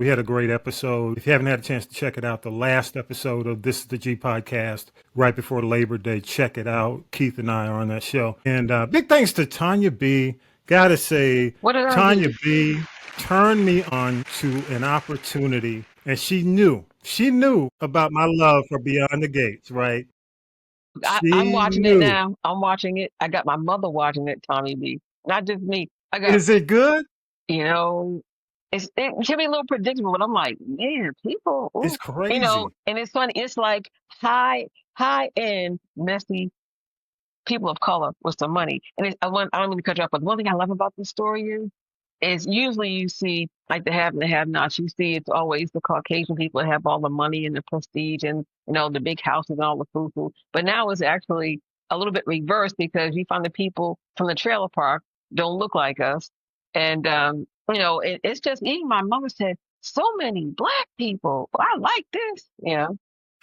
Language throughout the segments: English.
We had a great episode. If you haven't had a chance to check it out, the last episode of This is the G podcast, right before Labor Day, check it out. Keith and I are on that show. And big thanks to Tanya B. Gotta say, What did I Tanya do? B. turned me on to an opportunity. And she knew about my love for Beyond the Gates, right? I'm She watching it knew. now. I'm watching it. I got my mother watching it, Tommy B. Not just me. I got, Is it good? you know, it can be a little predictable, but I'm like, man, people, It's ooh, crazy. and it's funny. It's like high end, messy people of color with some money. And I don't mean to cut you off, but one thing I love about this story is usually you see like the have and the have nots. You see it's always the Caucasian people that have all the money and the prestige and the big houses and all the food. But now it's actually a little bit reversed because you find the people from the trailer park don't look like us, and it's just even my mother said so many black people. I like this,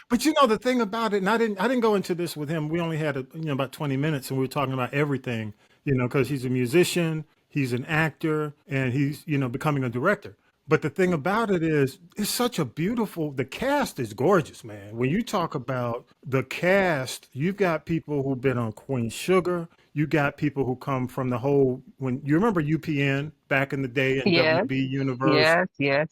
But the thing about it, and I didn't go into this with him. We only had about 20 minutes, and we were talking about everything, because he's a musician, he's an actor, and he's becoming a director. But the thing about it is, it's such a beautiful. The cast is gorgeous, man. When you talk about the cast, you've got people who've been on Queen Sugar. You got people who come from the whole. When you remember UPN back in the day in yes, WB Universe, yes.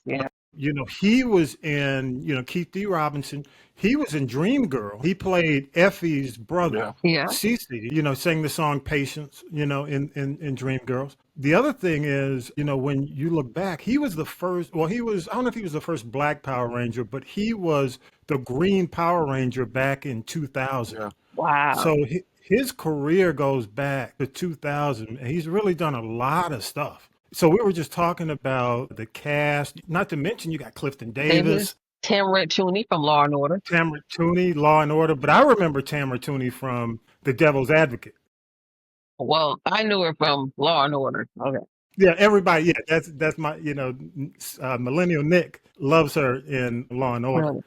he was in, Keith D. Robinson. He was in Dreamgirl. He played Effie's brother, Yeah. Cece, sang the song Patience, in Dreamgirls. The other thing is, when you look back, he was the first, well, I don't know if he was the first black Power Ranger, but he was the Green Power Ranger back in 2000. Yeah. Wow. So his career goes back to 2000, and he's really done a lot of stuff. So we were just talking about the cast, not to mention you got Clifton Davis, Tamara Tooney from Law and Order. Tamara Tooney, Law and Order, but I remember Tamara Tooney from The Devil's Advocate. Well, I knew her from Law and Order. Okay. Yeah, everybody. Yeah, that's my Millennial Nick loves her in Law and Order.